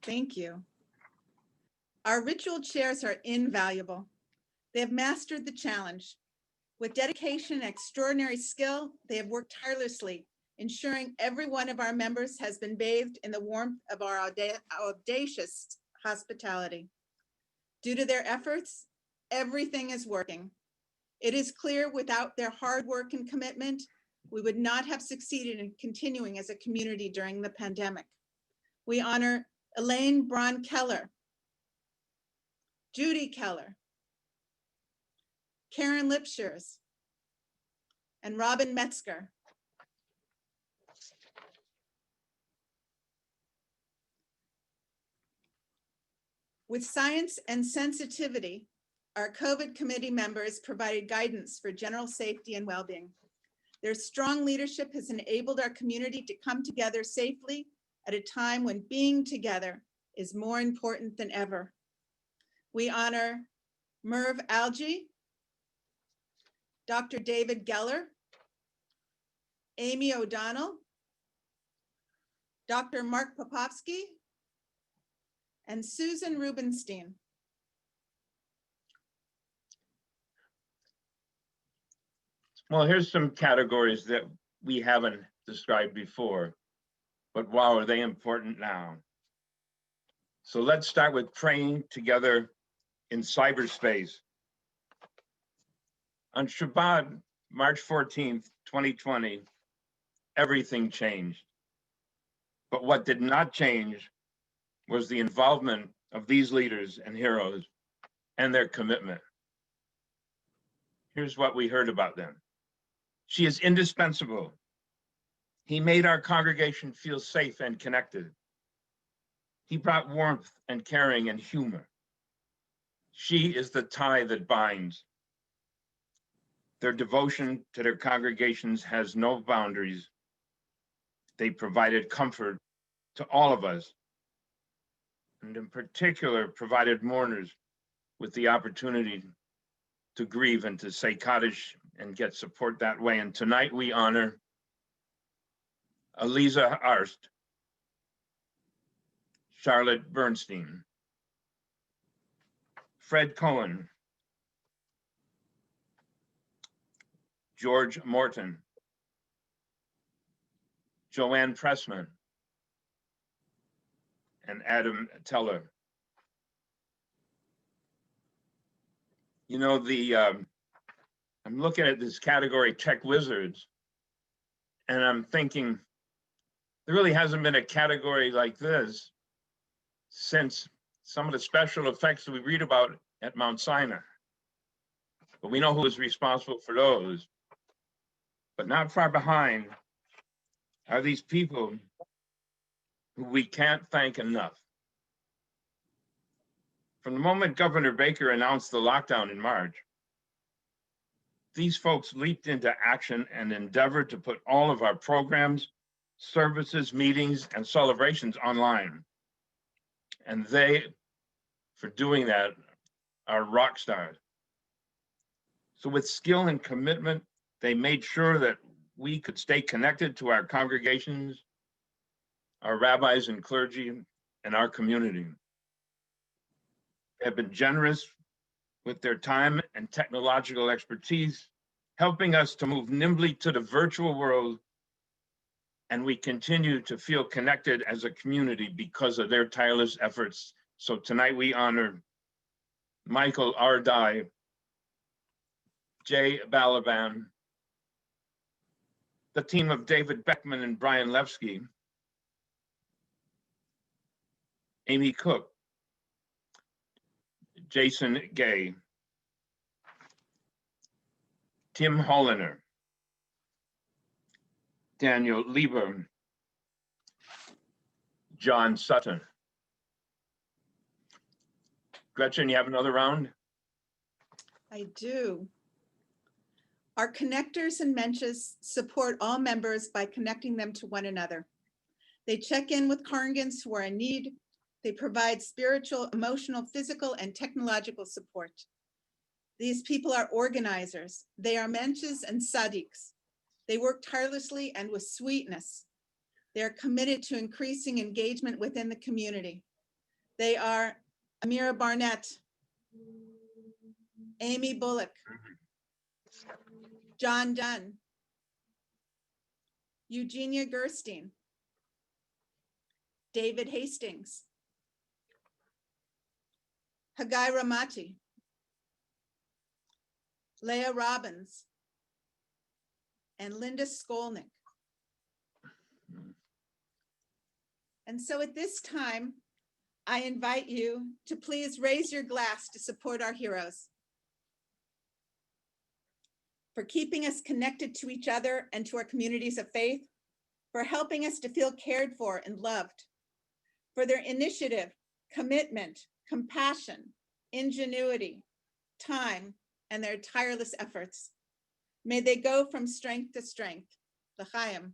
F: Thank you. Our ritual chairs are invaluable. They have mastered the challenge. With dedication and extraordinary skill, they have worked tirelessly, ensuring every one of our members has been bathed in the warmth of our audacious hospitality. Due to their efforts, everything is working. It is clear without their hard work and commitment, we would not have succeeded in continuing as a community during the pandemic. We honor Elaine Braun Keller, Judy Keller, Karen Lipschers, and Robin Metzger. With science and sensitivity, our COVID committee members provided guidance for general safety and well-being. Their strong leadership has enabled our community to come together safely at a time when being together is more important than ever. We honor Merv Algie, Dr. David Geller, Amy O'Donnell, Dr. Mark Popovsky, and Susan Rubenstein.
B: Well, here's some categories that we haven't described before, but wow, are they important now? So let's start with praying together in cyberspace. On Shabbat, March 14th, 2020, everything changed. But what did not change was the involvement of these leaders and heroes and their commitment. Here's what we heard about them. She is indispensable. He made our congregation feel safe and connected. He brought warmth and caring and humor. She is the tie that binds. Their devotion to their congregations has no boundaries. They provided comfort to all of us, and in particular, provided mourners with the opportunity to grieve and to say Kaddish and get support that way. And tonight we honor Eliza Arst, Charlotte Bernstein, Fred Cohen, George Morton, Joanne Pressman, and Adam Teller. You know, I'm looking at this category, Tech Wizards, and I'm thinking, there really hasn't been a category like this since some of the special effects that we read about at Mount Sinai. But we know who is responsible for those. But not far behind are these people who we can't thank enough. From the moment Governor Baker announced the lockdown in March, these folks leaped into action and endeavored to put all of our programs, services, meetings, and celebrations online. And they, for doing that, are rock stars. So with skill and commitment, they made sure that we could stay connected to our congregations, our rabbis and clergy, and our community. They have been generous with their time and technological expertise, helping us to move nimbly to the virtual world, and we continue to feel connected as a community because of their tireless efforts. So tonight we honor Michael R. Dye, Jay Balaban, the team of David Beckman and Brian Levsky, Amy Cook, Jason Gay, Tim Holliner, Daniel Lieber, John Sutton. Gretchen, you have another round?
F: I do. Our connectors and menches support all members by connecting them to one another. They check in with congregants who are in need. They provide spiritual, emotional, physical, and technological support. These people are organizers. They are menches and sadiqs. They work tirelessly and with sweetness. They are committed to increasing engagement within the community. They are Amira Barnett, Amy Bullock, John Dunn, Eugenia Gerstein, David Hastings, Hagai Ramati, Leah Robbins, and Linda Skolnick. And so at this time, I invite you to please raise your glass to support our heroes, for keeping us connected to each other and to our communities of faith, for helping us to feel cared for and loved, for their initiative, commitment, compassion, ingenuity, time, and their tireless efforts. May they go from strength to strength. L'chaim.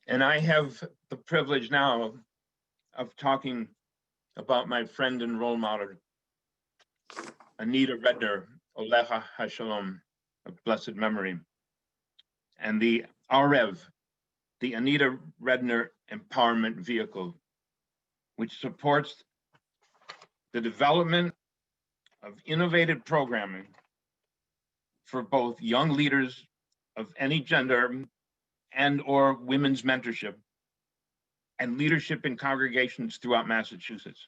B: And I have the privilege now of talking about my friend and role model, Anita Redner, Olecha HaShalom, of blessed memory, and the AREV, the Anita Redner Empowerment Vehicle, which supports the development of innovative programming for both young leaders of any gender and or women's mentorship and leadership in congregations throughout Massachusetts.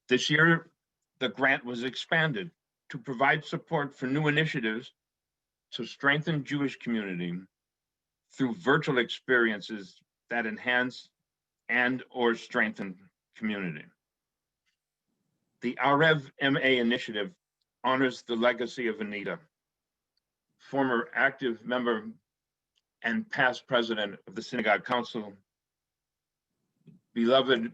B: This year, the grant was expanded to provide support for new initiatives to strengthen Jewish community through virtual experiences that enhance and or strengthen community. The AREV MA initiative honors the legacy of Anita, former active member and past president of the Synagogue Council, beloved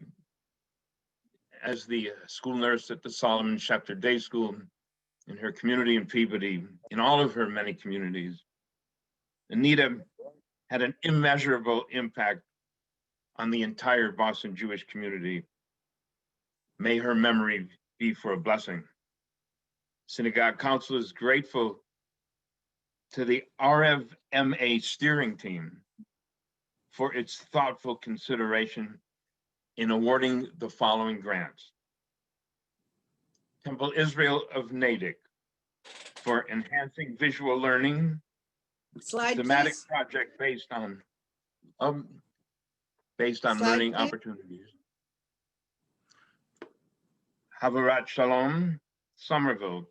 B: as the school nurse at the Solomon Schechter Day School, in her community in Peabody, in all of her many communities. Anita had an immeasurable impact on the entire Boston Jewish community. May her memory be for a blessing. Synagogue Council is grateful to the REV MA steering team for its thoughtful consideration in awarding the following grants. Temple Israel of Natick for enhancing visual learning,
F: Slide,
B: thematic
F: please.
B: project based on
F: Slide,
B: learning
F: please.
B: opportunities. Havarat Shalom, Somerville,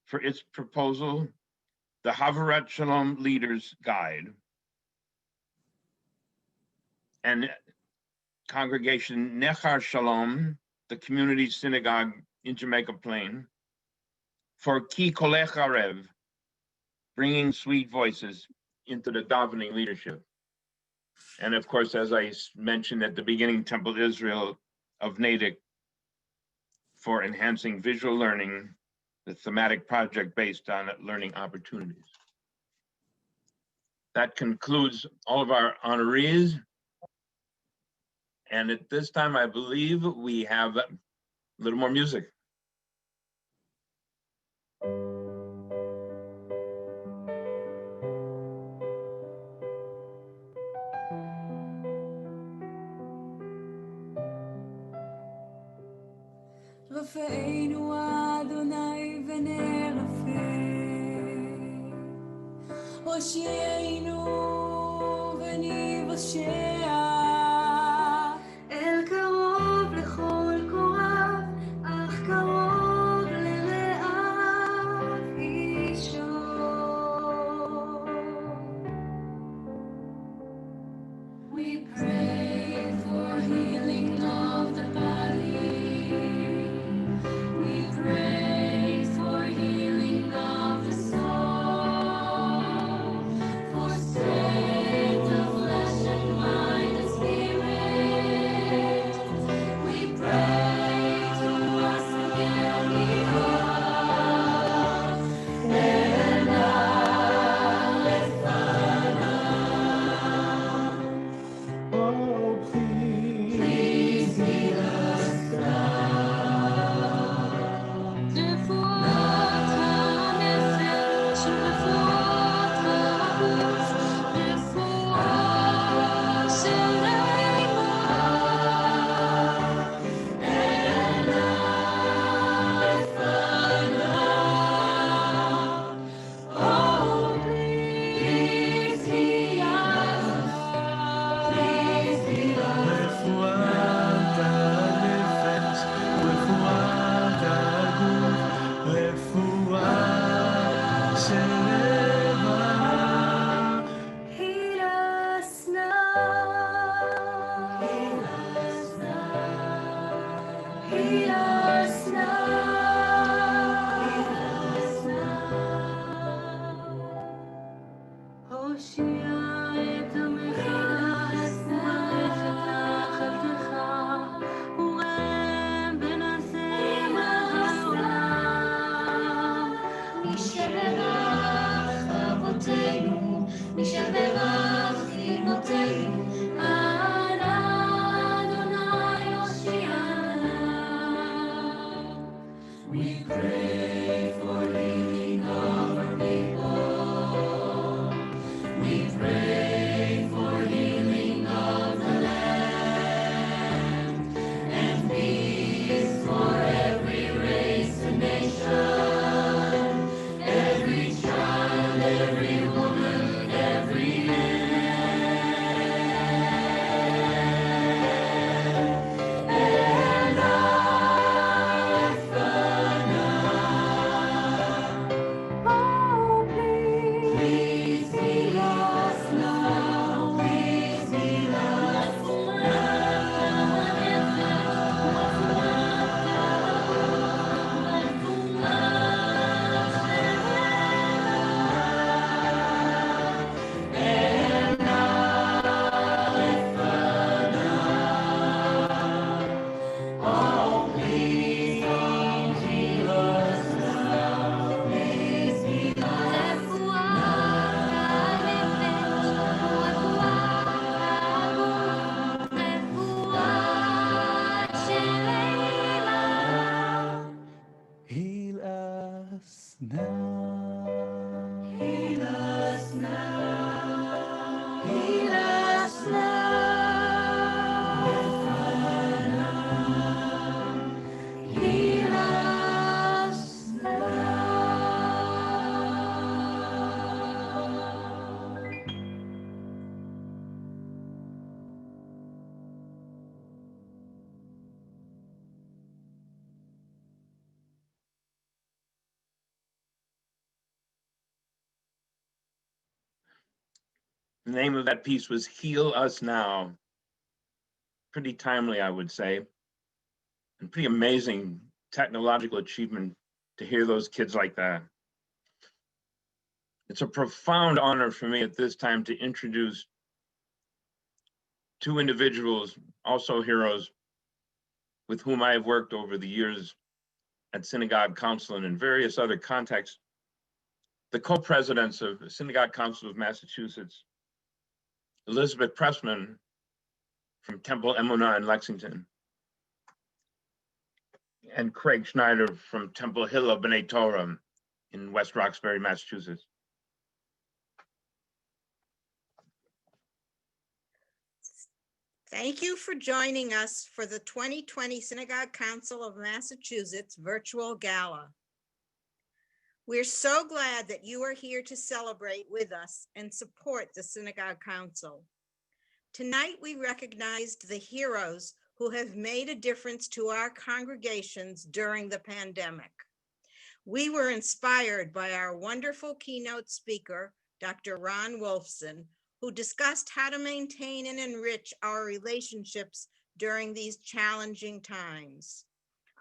B: for its proposal, the Havarat Shalom Leaders Guide, and congregation Nechar Shalom, the community synagogue in Jamaica Plain, for Ki Kolech Arev, bringing sweet voices into the davening leadership. And of course, as I mentioned at the beginning, Temple Israel of Natick for enhancing visual learning, the thematic project based on learning opportunities. That concludes all of our honorees. And at this time, I believe we have a little more music.
G: רפאנו אדוני ונרפא, הושיענו וניוושע, אל קרוב לכל קורב, אך קרוב לרעב אישו. We pray for healing of the body. We pray for healing of the soul, for strength of flesh and mind and spirit. We pray to us again,
E: Oh, please heal us
G: רפואת הנפש ורפואת הגוף, רפואה שלמה. Oh, please heal us. Please heal us.
H: רפואת הנפש, רפואת הגוף, רפואה שלמה.
G: Heal us now. Heal us now. Heal us now. Heal us now. הושיע את עמך וברך את חלקך ורם ונשם העולם. מי שברך אבותינו, מי שברך אמותינו, אנא אדוני הושיענה. We pray for healing of our people. We pray for healing of the land and peace for every race and nation, every child, every woman, every man. And oh, please heal us now. Please heal us Oh, please heal us now. Please heal us
H: Heal us now.
G: Heal us now. Heal us now. Heal us now.
B: The name of that piece was Heal Us Now. pretty timely, I would say, and pretty amazing technological achievement to hear those kids like that. It's a profound honor for me at this time to introduce two individuals, also heroes, with whom I have worked over the years at Synagogue Council and in various other contexts. The co-presidents of the Synagogue Council of Massachusetts, Elizabeth Pressman from Temple Emunah in Lexington, and Craig Schneider from Temple Hillel B'nai Torah in West Roxbury, Massachusetts.
I: Thank you for joining us for the 2020 Synagogue Council of Massachusetts Virtual Gala. We're so glad that you are here to celebrate with us and support the Synagogue Council. Tonight, we recognized the heroes who have made a difference to our congregations during the pandemic. We were inspired by our wonderful keynote speaker, Dr. Ron Wolfson, who discussed how to maintain and enrich our relationships during these challenging times.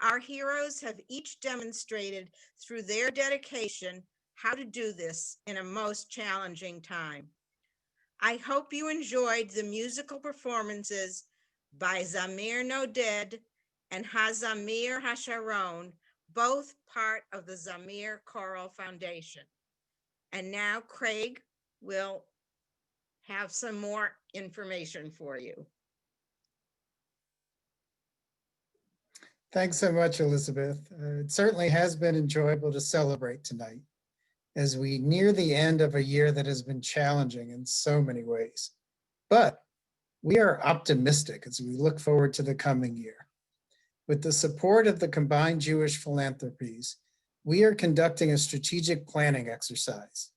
I: Our heroes have each demonstrated through their dedication how to do this in a most challenging time. I hope you enjoyed the musical performances by Zamir Noded and Hazamir Hasharon, both part of the Zamir Choral Foundation. And now Craig will have some more information for you.
J: Thanks so much, Elizabeth. It certainly has been enjoyable to celebrate tonight as we near the end of a year that has been challenging in so many ways. But we are optimistic as we look forward to the coming year. With the support of the combined Jewish philanthropies, we are conducting a strategic planning exercise.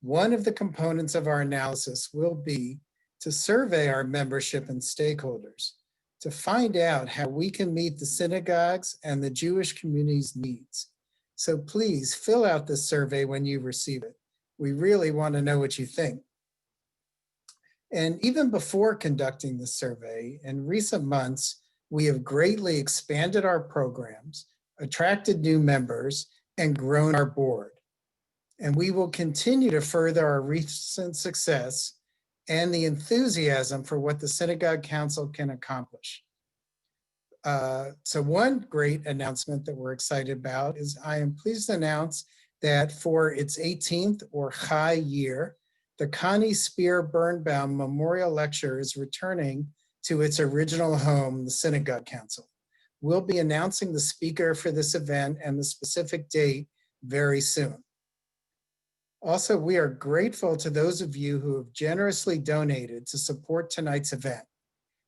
J: One of the components of our analysis will be to survey our membership and stakeholders to find out how we can meet the synagogues and the Jewish community's needs. So please fill out this survey when you receive it. We really want to know what you think. And even before conducting the survey, in recent months, we have greatly expanded our programs, attracted new members, and grown our board. And we will continue to further our recent success and the enthusiasm for what the Synagogue Council can accomplish. So one great announcement that we're excited about is I am pleased to announce that for its 18th or Chai year, the Connie Spear Birnbaum Memorial Lecture is returning to its original home, the Synagogue Council. We'll be announcing the speaker for this event and the specific date very soon. Also, we are grateful to those of you who have generously donated to support tonight's event.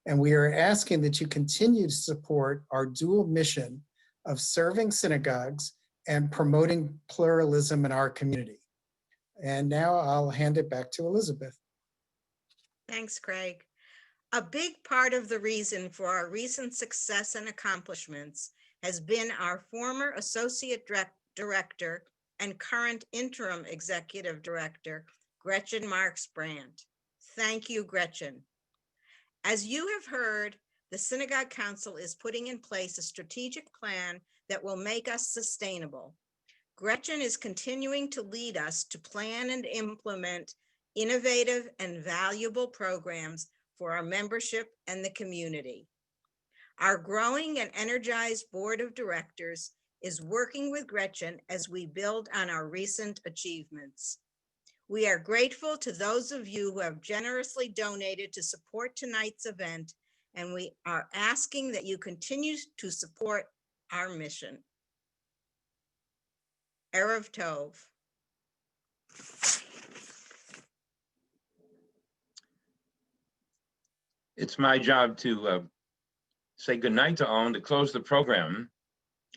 J: And we are asking that you continue to support our dual mission of serving synagogues and promoting pluralism in our community. And now I'll hand it back to Elizabeth.
I: Thanks, Craig. A big part of the reason for our recent success and accomplishments has been our former Associate Director and current Interim Executive Director, Gretchen Marks Brandt. Thank you, Gretchen. As you have heard, the Synagogue Council is putting in place a strategic plan that will make us sustainable. Gretchen is continuing to lead us to plan and implement innovative and valuable programs for our membership and the community. Our growing and energized board of directors is working with Gretchen as we build on our recent achievements. We are grateful to those of you who have generously donated to support tonight's event, and we are asking that you continue to support our mission. Erev Tov.
B: It's my job to say goodnight to all and to close the program.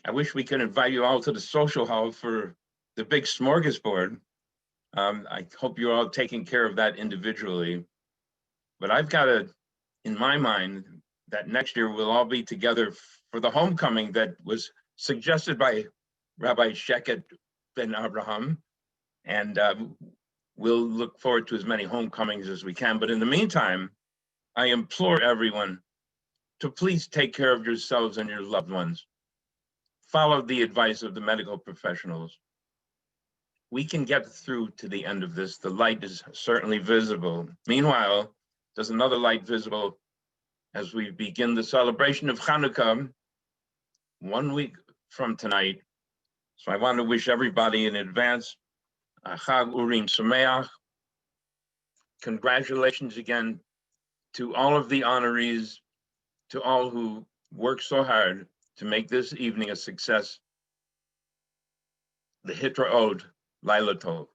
B: I wish we could invite you all to the social hall for the big smorgasbord. I hope you're all taking care of that individually. But I've got in my mind that next year we'll all be together for the homecoming that was suggested by Rabbi Sheket Ben Abraham. And we'll look forward to as many homecomings as we can. But in the meantime, I implore everyone to please take care of yourselves and your loved ones. Follow the advice of the medical professionals. We can get through to the end of this. The light is certainly visible. Meanwhile, there's another light visible as we begin the celebration of Hanukkah 1 week from tonight. So I want to wish everybody in advance Chag Urim Sameach. Congratulations again to all of the honorees, to all who worked so hard to make this evening a success. The Hitraod, Laila Tov.